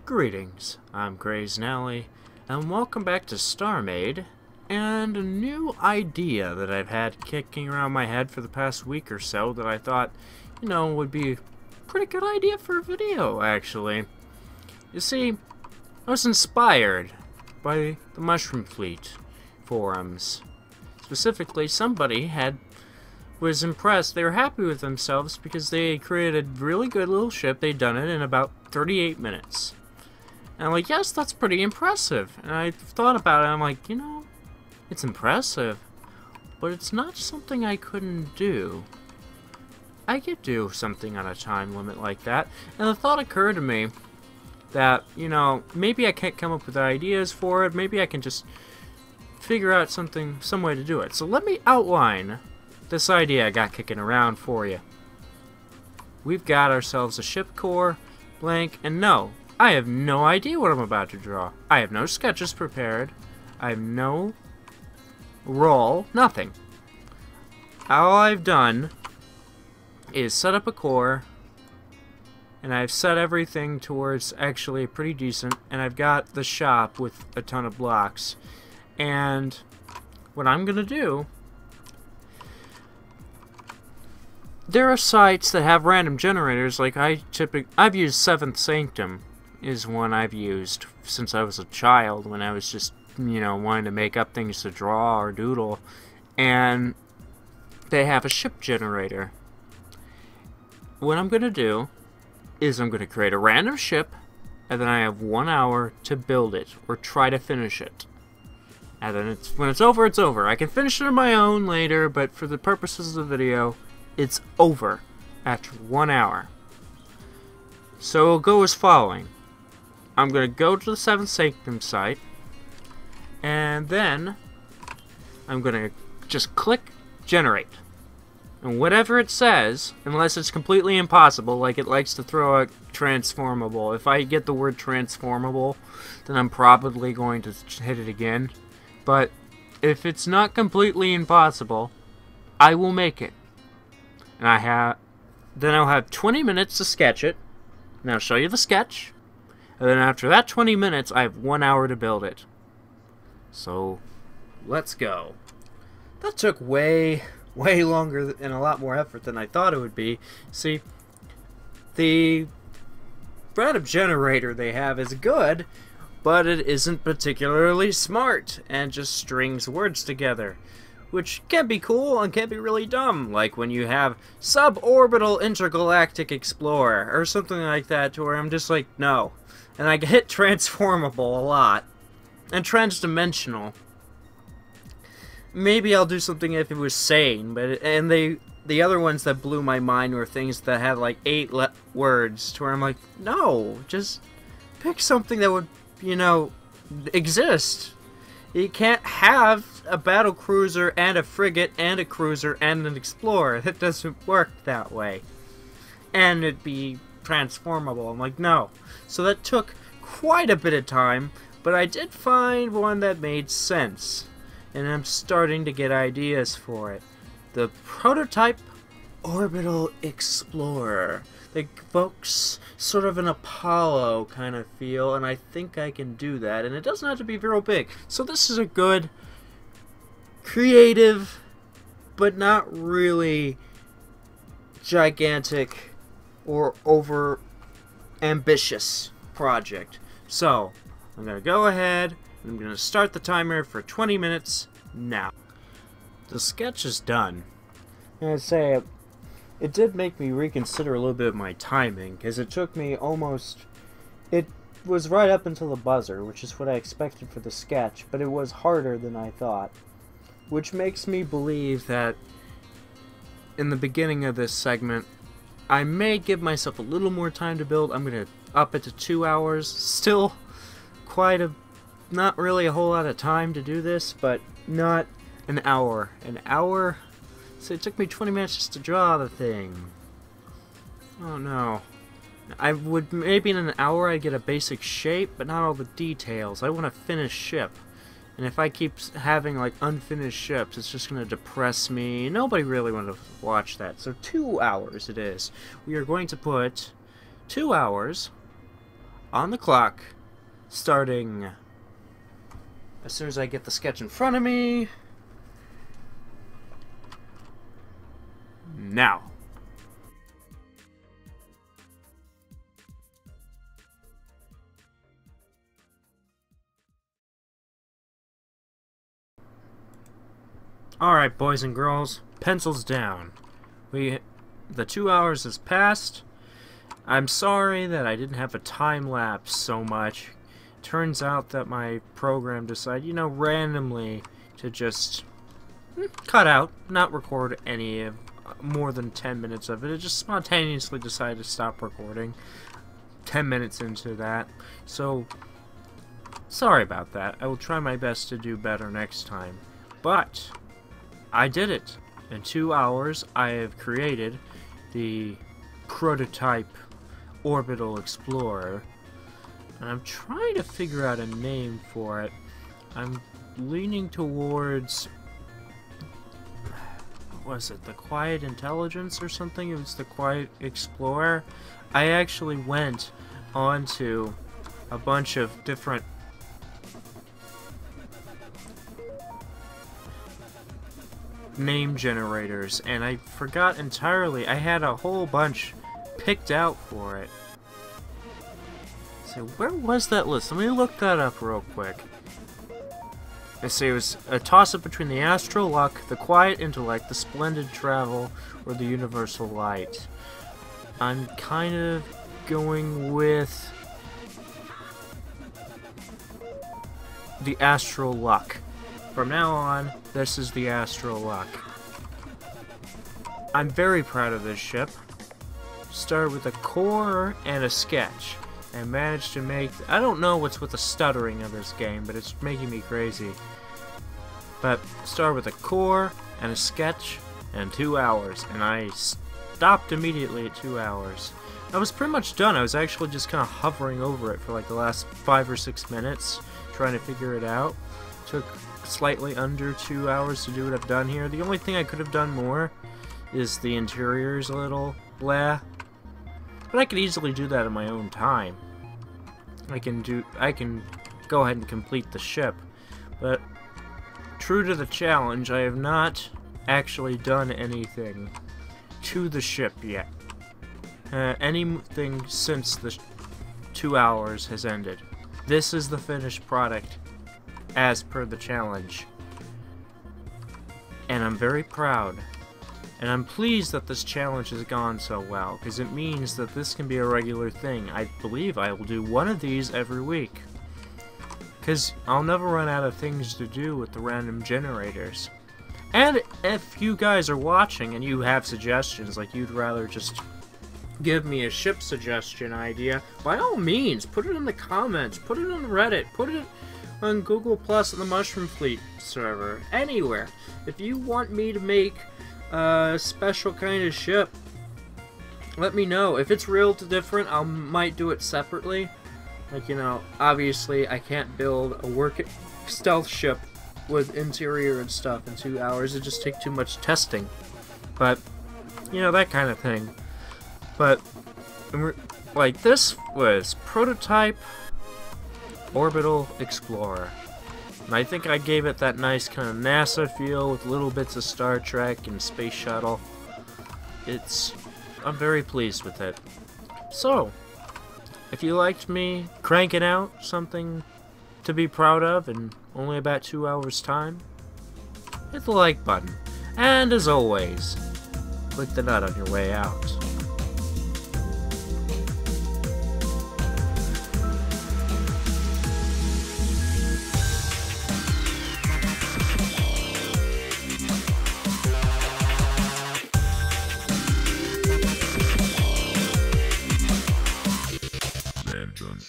Greetings, I'm Gray's Nally, and welcome back to Starmade, and a new idea that I've had kicking around my head for the past week or so that I thought, would be a pretty good idea for a video, actually. You see, I was inspired by the Mushroom Fleet forums. Specifically, somebody was impressed. They were happy with themselves because they created a really good little ship. They'd done it in about 38 minutes. And I'm like, yes, that's pretty impressive. And I thought about it, and I'm like, it's impressive, but it's not something I couldn't do. I could do something on a time limit like that. And the thought occurred to me that, maybe I can't come up with ideas for it. Maybe I can just figure out some way to do it. So let me outline this idea I got kicking around for you. We've got ourselves a ship core, blank, and no, I have no idea what I'm about to draw. I have no sketches prepared. I have no roll, nothing. All I've done is set up a core, and I've set everything towards actually pretty decent, and I've got the shop with a ton of blocks. And what I'm gonna do, there are sites that have random generators, like I've used Seventh Sanctum is one I've used since I was a child, when I was just, wanting to make up things to draw or doodle, and they have a ship generator. What I'm gonna do is I'm gonna create a random ship, and then I have 1 hour to build it, or try to finish it. And then when it's over, it's over. I can finish it on my own later, but for the purposes of the video, it's over after 1 hour. So it'll go as following. I'm going to go to the Seventh Sanctum site, and then I'm going to just click Generate. And whatever it says, unless it's completely impossible, like it likes to throw out transformable. If I get the word transformable, then I'm probably going to hit it again. But if it's not completely impossible, I will make it. And then I'll have 20 minutes to sketch it. And I'll show you the sketch. And then after that 20 minutes, I have 1 hour to build it. So, let's go. That took way longer and a lot more effort than I thought it would be. See, the random generator they have is good, but it isn't particularly smart and just strings words together, which can be cool and can be really dumb, like when you have Suborbital Intergalactic Explorer or something like that, to where I'm just like, no. And I hit transformable a lot, and transdimensional. Maybe I'll do something if it was sane, and the other ones that blew my mind were things that had like 8 words, to where I'm like, no, just pick something that would, exist. You can't have a battle cruiser and a frigate and a cruiser and an explorer. It doesn't work that way. And it'd be transformable. I'm like, no. So that took quite a bit of time, but I did find one that made sense. And I'm starting to get ideas for it. The prototype Orbital Explorer. It evokes sort of an Apollo kind of feel, and I think I can do that. And it doesn't have to be real big. So this is a good, creative, but not really gigantic or over ambitious project. So I'm going to go ahead and I'm going to start the timer for 20 minutes now. The sketch is done. And I'd say it did make me reconsider a little bit of my timing, because it took me it was right up until the buzzer, which is what I expected for the sketch, but it was harder than I thought, which makes me believe that in the beginning of this segment I may give myself a little more time to build. I'm going to up it to 2 hours. Still not really a whole lot of time to do this, but not an hour. An hour? So it took me 20 minutes just to draw the thing. Oh no. Maybe in an hour I'd get a basic shape, but not all the details. I want a finished ship. And if I keep having like unfinished ships, it's just going to depress me. Nobody really wanted to watch that. So 2 hours it is. We are going to put 2 hours on the clock, starting as soon as I get the sketch in front of me. Now. Alright, boys and girls, pencils down. The 2 hours has passed. I'm sorry that I didn't have a time lapse so much. Turns out that my program decided, you know, randomly to just cut out, not record any of more than 10 minutes of it. It just spontaneously decided to stop recording 10 minutes into that. So, sorry about that. I will try my best to do better next time. But I did it. In 2 hours, I have created the prototype Orbital Explorer. And I'm trying to figure out a name for it. I'm leaning towards... what was it? The Quiet Intelligence or something? It was the Quiet Explorer. I actually went onto a bunch of different name generators, and I forgot entirely. I had a whole bunch picked out for it. So where was that list? Let me look that up real quick. Let's see, it was a toss-up between the Astral Luck, the Quiet Intellect, the Splendid Travel, or the Universal Light. I'm kind of going with the Astral Luck. From now on, this is the Astral Luck. I'm very proud of this ship. Started with a core and a sketch, and managed to make... I don't know what's with the stuttering of this game, but it's making me crazy. But started with a core and a sketch and 2 hours, and I stopped immediately at 2 hours. I was pretty much done. I was actually just kind of hovering over it for like the last 5 or 6 minutes, trying to figure it out. Took slightly under 2 hours to do what I've done here. The only thing I could have done more is the interior's a little blah, but I could easily do that in my own time. I can go ahead and complete the ship, but true to the challenge, I have not actually done anything to the ship yet. Anything since the 2 hours has ended. This is the finished product as per the challenge. And I'm very proud. And I'm pleased that this challenge has gone so well, because it means that this can be a regular thing. I believe I will do one of these every week. Because I'll never run out of things to do with the random generators. And if you guys are watching and you have suggestions, like you'd rather just give me a ship suggestion idea, by all means, put it in the comments, put it on Reddit, put it on Google Plus and the Mushroom Fleet server, anywhere. If you want me to make a special kind of ship, let me know. If it's real different, I might do it separately. Like, you know, obviously I can't build a work stealth ship with interior and stuff in 2 hours. It'd just take too much testing. But, you know, that kind of thing. But, like, this was prototype Orbital Explorer. And I think I gave it that nice kind of NASA feel with little bits of Star Trek and Space Shuttle. I'm very pleased with it. So, if you liked me cranking out something to be proud of in only about 2 hours time, hit the like button. And as always, click the nut on your way out. Done.